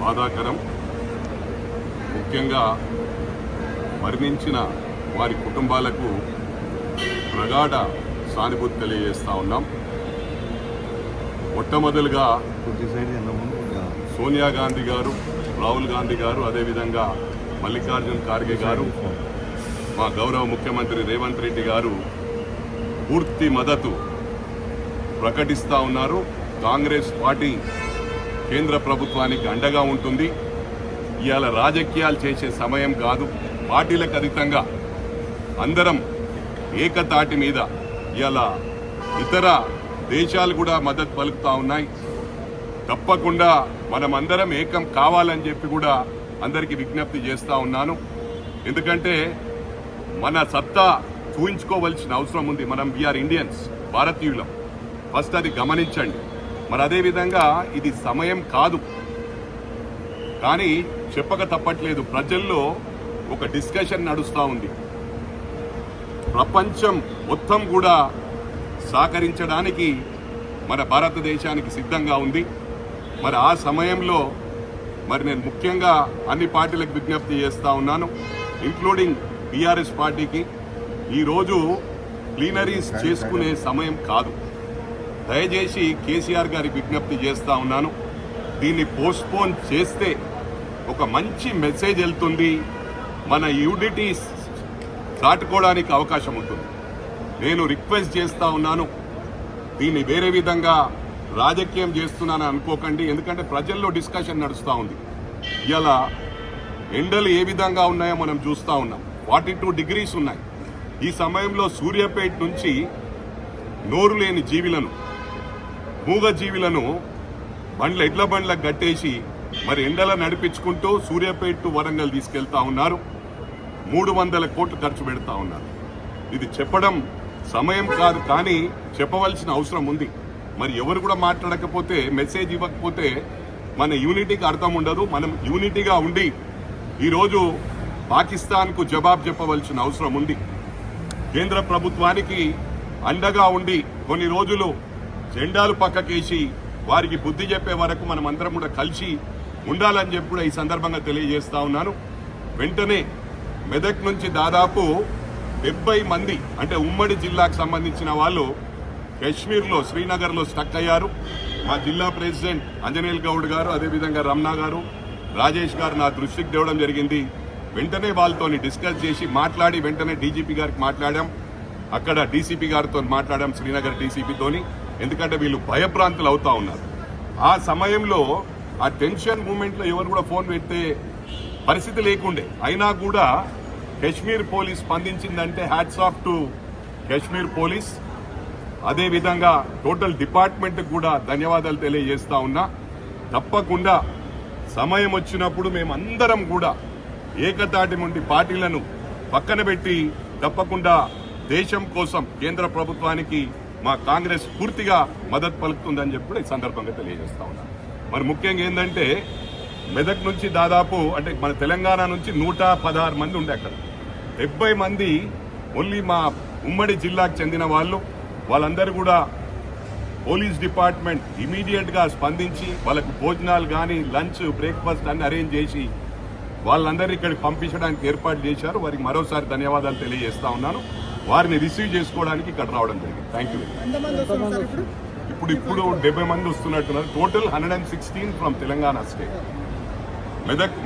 బాధాకరం. ముఖ్యంగా మరణించిన వారి కుటుంబాలకు ప్రగాఢ సానుభూతి తెలియజేస్తూ ఉన్నాం. మొట్టమొదలుగా సోనియా గాంధీ గారు, రాహుల్ గాంధీ గారు, అదేవిధంగా మల్లికార్జున్ ఖార్గే గారు, మా గౌరవ ముఖ్యమంత్రి రేవంత్ రెడ్డి గారు పూర్తి మద్దతు ప్రకటిస్తూ ఉన్నారు. కాంగ్రెస్ పార్టీ కేంద్ర ప్రభుత్వానికి అండగా ఉంటుంది. ఇవాళ రాజకీయాలు చేసే సమయం కాదు. పార్టీలకు అతీతంగా అందరం ఏకతాటి మీద ఇవాళ ఇతర దేశాలు కూడా మద్దతు పలుకుతూ ఉన్నాయి. తప్పకుండా మనమందరం ఏకం కావాలని చెప్పి కూడా అందరికీ విజ్ఞప్తి చేస్తూ ఉన్నాను. ఎందుకంటే మన సత్తా చూయించుకోవాల్సిన అవసరం ఉంది. మనం వీఆర్ ఇండియన్స్, భారతీయులం. ఫస్ట్ అది గమనించండి. మరి అదేవిధంగా ఇది సమయం కాదు, కానీ చెప్పక తప్పట్లేదు. ప్రజల్లో ఒక డిస్కషన్ నడుస్తూ ఉంది. ప్రపంచం మొత్తం కూడా సహకరించడానికి మన భారతదేశానికి సిద్ధంగా ఉంది. మరి ఆ సమయంలో మరి నేను ముఖ్యంగా అన్ని పార్టీలకు విజ్ఞప్తి చేస్తూ ఉన్నాను, ఇంక్లూడింగ్ బీఆర్ఎస్ పార్టీకి. ఈరోజు ప్లీనరీస్ చేసుకునే సమయం కాదు. దయచేసి కేసీఆర్ గారికి విజ్ఞప్తి చేస్తూ ఉన్నాను, దీన్ని పోస్ట్పోన్ చేస్తే ఒక మంచి మెసేజ్ వెళ్తుంది, మన యూనిటీ దాటుకోవడానికి అవకాశం ఉంటుంది. నేను రిక్వెస్ట్ చేస్తూ ఉన్నాను, దీన్ని వేరే విధంగా రాజకీయం చేస్తున్నానని అనుకోకండి. ఎందుకంటే ప్రజల్లో డిస్కషన్ నడుస్తూ ఉంది. ఇలా ఎండలు ఏ విధంగా ఉన్నాయో మనం చూస్తూ ఉన్నాం. 42 degrees ఉన్నాయి. ఈ సమయంలో సూర్యాపేట నుంచి నోరు లేని జీవులను, మూగ జీవులను ఎడ్ల బండ్లకు కట్టేసి మరి ఎండల నడిపించుకుంటూ సూర్యాపేట టు వరంగల్ తీసుకెళ్తా ఉన్నారు. 300 కోట్లు ఖర్చు పెడతా ఉన్నారు. ఇది చెప్పడం సమయం కాదు, కానీ చెప్పవలసిన అవసరం ఉంది. మరి ఎవరు కూడా మాట్లాడకపోతే, మెసేజ్ ఇవ్వకపోతే మన యూనిటీకి అర్థం ఉండదు. మనం యూనిటీగా ఉండి ఈరోజు పాకిస్తాన్కు జవాబు చెప్పవలసిన అవసరం ఉంది. కేంద్ర ప్రభుత్వానికి అండగా ఉండి కొన్ని రోజులు జెండాలు పక్కకేసి వారికి బుద్ధి చెప్పే వరకు మనం అందరం కూడా కలిసి ఉండాలని చెప్పి కూడా ఈ సందర్భంగా తెలియజేస్తా ఉన్నాను. వెంటనే మెదక్ నుంచి దాదాపు 70 మంది, అంటే ఉమ్మడి జిల్లాకు సంబంధించిన వాళ్ళు కశ్మీర్లో, శ్రీనగర్లో స్టక్ అయ్యారు. మా జిల్లా ప్రెసిడెంట్ అంజనేల్ గౌడ్ గారు, అదేవిధంగా రమణ గారు, రాజేష్ గారు నా దృష్టికి తేవడం జరిగింది. వెంటనే వాళ్ళతో డిస్కస్ చేసి మాట్లాడి వెంటనే డీజీపీ గారికి మాట్లాడాం. అక్కడ డీసీపీ గారితో మాట్లాడాం, శ్రీనగర్ డీసీపీతోని. ఎందుకంటే వీళ్ళు భయభ్రాంతులు అవుతా ఉన్నారు. ఆ సమయంలో ఆ టెన్షన్ మూమెంట్లో ఎవరు కూడా ఫోన్ పెట్టే పరిస్థితి లేకుండే. అయినా కూడా కశ్మీర్ పోలీస్ స్పందించిందంటే hats off to Kashmir police. అదేవిధంగా టోటల్ డిపార్ట్మెంట్ కూడా ధన్యవాదాలు తెలియజేస్తా ఉన్నా. తప్పకుండా సమయం వచ్చినప్పుడు మేమందరం కూడా ఏకతాటి నుండి పార్టీలను పక్కన పెట్టి తప్పకుండా దేశం కోసం కేంద్ర ప్రభుత్వానికి మా కాంగ్రెస్ పూర్తిగా మద్దతు పలుకుతుందని చెప్పి కూడా ఈ సందర్భంగా తెలియజేస్తా ఉన్నాను. మరి ముఖ్యంగా ఏంటంటే మెదక్ నుంచి దాదాపు, అంటే మన తెలంగాణ నుంచి 116 మంది ఉండే, అక్కడ 70 మంది ఓన్లీ మా ఉమ్మడి జిల్లాకు చెందిన వాళ్ళందరూ కూడా పోలీస్ డిపార్ట్మెంట్ ఇమీడియట్ గా స్పందించి వాళ్ళకు భోజనాలు కానీ, లంచ్, బ్రేక్ఫాస్ట్ అన్ని అరేంజ్ చేసి వాళ్ళందరినీ ఇక్కడికి పంపించడానికి ఏర్పాటు చేశారు. వారికి మరోసారి ధన్యవాదాలు తెలియజేస్తా ఉన్నాను. వారిని రిసీవ్ చేసుకోవడానికి ఇక్కడ రావడం జరిగింది. Thank you. ఇప్పుడు 70 మంది వస్తున్నట్టున్నారు. Total 116 from Telangana state.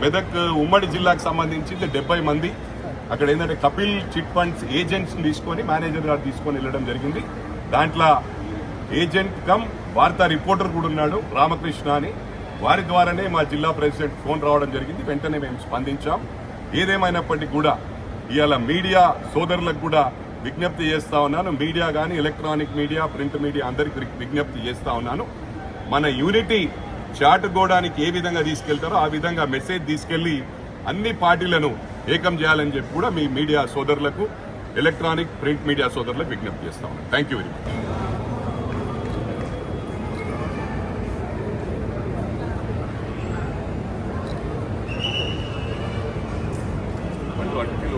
Medak ఉమ్మడి జిల్లాకు సంబంధించి 70 మంది. అక్కడ ఏంటంటే కపిల్ చిట్ ఫండ్స్ ఏజెంట్స్ తీసుకొని, మేనేజర్ గారు తీసుకొని వెళ్ళడం జరిగింది. దాంట్లో ఏజెంట్ కమ్ వార్తా రిపోర్టర్ కూడా ఉన్నాడు, రామకృష్ణ అని. వారి ద్వారానే మా జిల్లా ప్రెసిడెంట్ ఫోన్ రావడం జరిగింది. వెంటనే మేము స్పందించాం. ఏదేమైనప్పటికీ కూడా ఇవాళ మీడియా సోదరులకు కూడా విజ్ఞప్తి చేస్తా ఉన్నాను. మీడియా కానీ, ఎలక్ట్రానిక్ మీడియా, ప్రింట్ మీడియా అందరికీ విజ్ఞప్తి చేస్తా ఉన్నాను. మన యూనిటీ చాటుకోవడానికి ఏ విధంగా తీసుకెళ్తారో ఆ విధంగా మెసేజ్ తీసుకెళ్లి అన్ని పార్టీలను ఏకం చేయాలని చెప్పి కూడా మీ మీడియా సోదరులకు, ఎలక్ట్రానిక్, ప్రింట్ మీడియా సోదరులకు విజ్ఞప్తి చేస్తా ఉన్నాను. Thank you very much.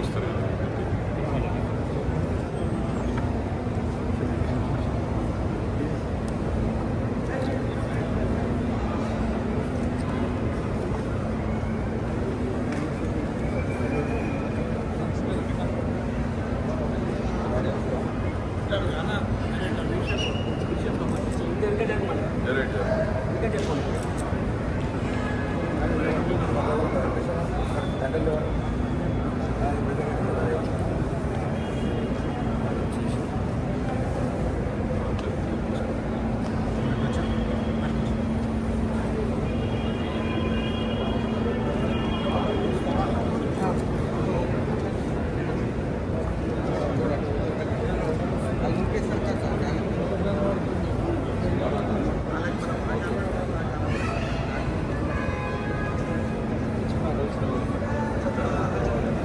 వస్తారు.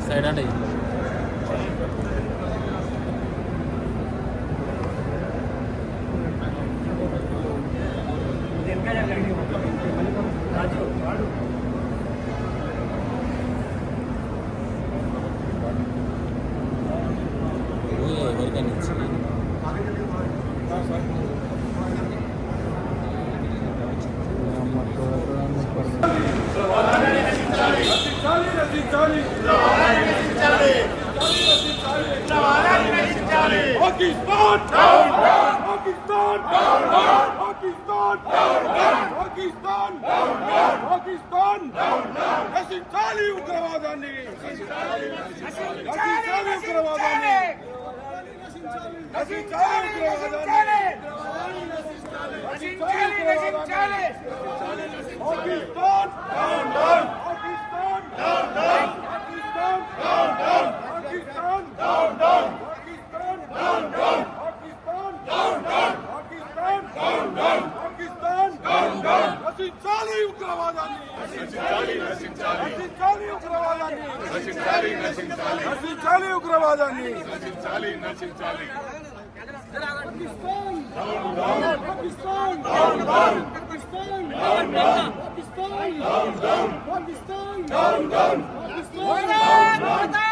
సైడ్ అండి Pakistan down, down. Pakistan down, down. Pakistan down, down. Pakistan down, down. Pakistan down, down. నశించాలి ఉగ్రవాదాన్ని, నశించాలి ఉగ్రవాదాన్ని, నశించాలి ఉగ్రవాదాన్ని, నశించాలి ఉగ్రవాదాన్ని. Pakistan down down, Pakistan down down, Pakistan down down, Pakistan down down, Pakistan down down, Pakistan down down, Pakistan down down, Pakistan down down. నశించాలి ఉగ్రవాదాన్ని, నశించాలి నశించాలి, నశించాలి ఉగ్రవాదాన్ని, నశించాలి నశించాలి, నశించాలి ఉగ్రవాదాన్ని, నశించాలి నశించాలి. Pakistan down down, Pakistan down down, Pakistan down down, Pakistan down down, Pakistan down down, Pakistan down down.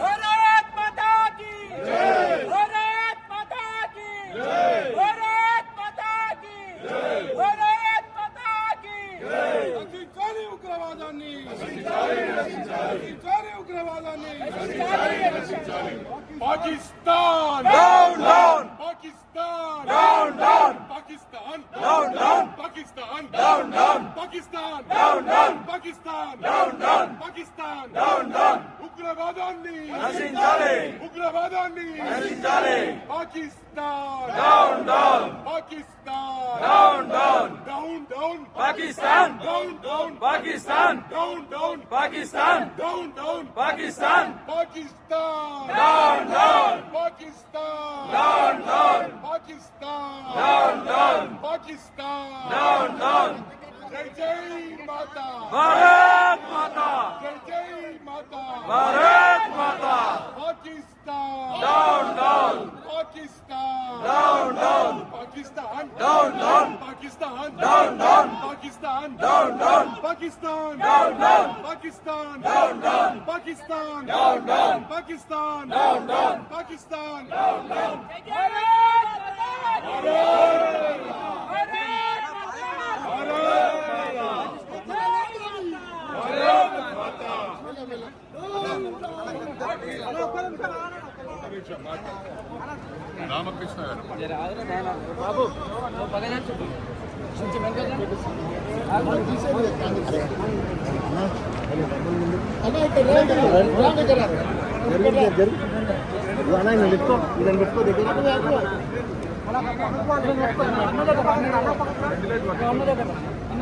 Bharat माता की जय, भारत माता की जय, भारत माता की जय, भारत माता की जय. నశించాలి ఉగ్రవాదాన్ని, నశించాలి నశించాలి, నశించాలి ఉగ్రవాదాన్ని, నశించాలి నశించాలి. Pakistan down down, Pakistan down down, Pakistan down down, Pakistan down down, Pakistan down down, Pakistan down down, Pakistan down down. ఉగ్రవాదాన్ని నశించాలి, ఉగ్రవాదాన్ని నశించాలి. Pakistan down down, Pakistan down down, down down, Pakistan down down, Pakistan down down, Pakistan down down, Pakistan, Pakistan down down, Pakistan down down, Pakistan down down, Pakistan down down. జై జై మాతా, భారత్ మాతా, జై జై మాతా, భారత్ మాతా. Pakistan down down, Pakistan down down, Pakistan down down, Pakistan down down, Pakistan down down, Pakistan down down, Pakistan down down, Pakistan down down, Pakistan down down, Pakistan down down. Ramakrishna గారు బాబు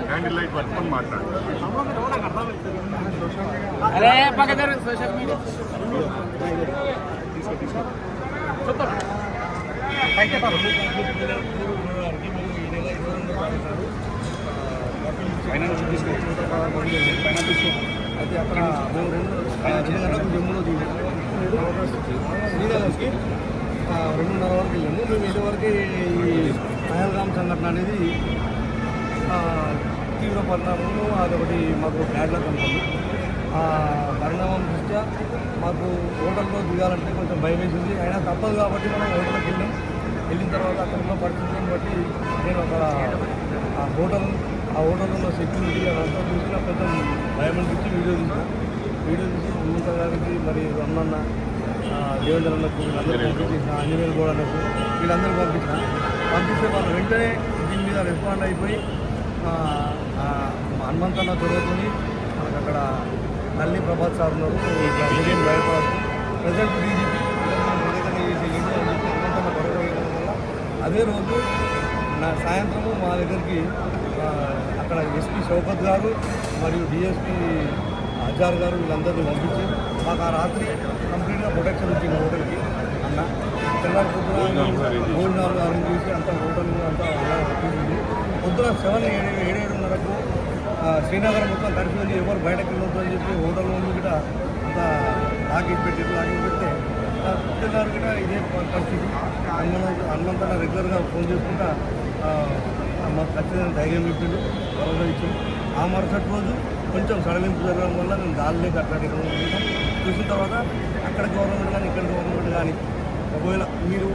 handle light పట్టుకొని మాట్లాడతారు. అరే పక్కన social media అయితే అక్కడ మేము 2 గంటలకు జమ్ములో దిగాము. శ్రీనగర్కి 2:30 వరకు వెళ్ళాము. మేము ఇదివరకు ఈ పహల్గామ్ సంఘటన అనేది తీవ్ర పరిణామము, అదొకటి మాకు బ్యాడ్ లక్ అనుకోండి. ఆ పరిణామం దృష్ట్యా మాకు హోటల్లో దిగాలంటే కొంచెం భయం వేసింది. అయినా తప్పదు కాబట్టి మనం హోటల్కి వెళ్ళిన తర్వాత అక్కడ ఉన్న పరిస్థితులను బట్టి నేను అక్కడ ఆ హోటల్లో ఉన్న సెక్యూరిటీ అదంతా చూసి నాకు కొంచెం భయం అనిపించి వీడియో తీసి ముంత గారికి మరి రమ్మన్న దేవేంద్రన్నకు వీళ్ళందరూ పంపించేసిన, ఆంజనేయులు గోడలకు వీళ్ళందరూ పంపించిన. పంపిస్తే వాళ్ళు వెంటనే దీని మీద రెస్పాండ్ అయిపోయి హనుమంతన్న చొరవతోని మనకు అక్కడ నల్లి ప్రభాత్ సార్ ఉన్నారు, ఇట్లా మీడియం భయపడదు ప్రజెంట్ డీజీపీ హనుమంతన్న గొడవ వేయడం వల్ల అదే రోజు సాయంత్రము మా దగ్గరికి అక్కడ ఎస్పీ షౌకత్ గారు మరియు డిఎస్పీ అజార్ గారు వీళ్ళందరినీ పంపించి మాకు ఆ రాత్రి కంప్లీట్గా ప్రొటెక్షన్ వచ్చింది హోటల్కి అన్న తెల్లారి పొద్దున భోజనాలు అరేంజ్ చేసి అంతా హోటల్ అంతా వచ్చింది. పొద్దున 7:30కు శ్రీనగర్ మొత్తం కర్ఫ్యూ ఉంది, ఎవరు బయటకు వెళ్ళొద్దు అని చెప్పి హోటల్ ముందు గిట అంతా లాకేజ్ పెడితే తెల్లారు గిట ఇదే పరిస్థితి. హనుమంతన్న రెగ్యులర్గా ఫోన్ చేసుకుంటా మాకు ఖచ్చితంగా ధైర్యం చెప్పిండు, భరోసా ఇచ్చిండు. ఆ మరుసటి రోజు కొంచెం సడలింపు జరగడం వల్ల మేము దాళ్ళే కట్టడం చూసిన తర్వాత అక్కడ గవర్నమెంట్ కానీ ఇక్కడ గవర్నమెంట్ కానీ ఒకవేళ మీరు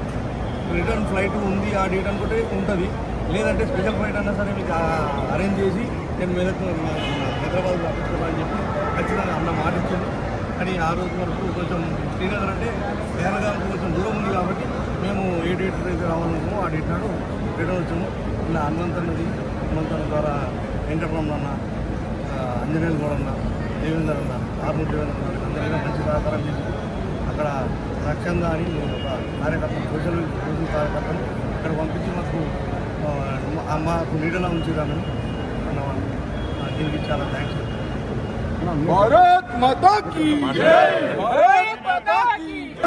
రిటర్న్ ఫ్లైట్ ఉంది ఆ డేట్ అనుకుంటే ఉంటుంది, లేదంటే స్పెషల్ ఫ్లైట్ అన్నా సరే మీకు అరేంజ్ చేసి నేను మెదక్ హైదరాబాద్ పంపించుకోవాలని చెప్పి ఖచ్చితంగా అన్న మాట ఇచ్చింది. కానీ ఆ రోజు వరకు కొంచెం శ్రీనగర్ అంటే పేరగాలకు కొంచెం దూరం ఉంది కాబట్టి మేము ఏ డేట్ అయితే రావాలనుకున్నామో ఆ డేట్ నాడు రిటర్న్ వచ్చాము. ఇలా హనుమంతన్న ద్వారా వెంకటరమణ అన్న, అంజనేయులు గౌడ అన్న, దేవేందర్ అన్న, ఆర్మూర్ దేవేంద్ర అన్న అందరికీ మంచి సహకారం చేసి అక్కడ రక్షణ అని ఒక కార్యకర్తలు సోషల్ కార్యకర్తలు ఇక్కడ పంపించి మాకు నీడలా ఉంచిరామని అన్నవాళ్ళు. దీనికి చాలా థ్యాంక్స్. భారత్ మాతా కీ జై, భారత్ మాతా కీ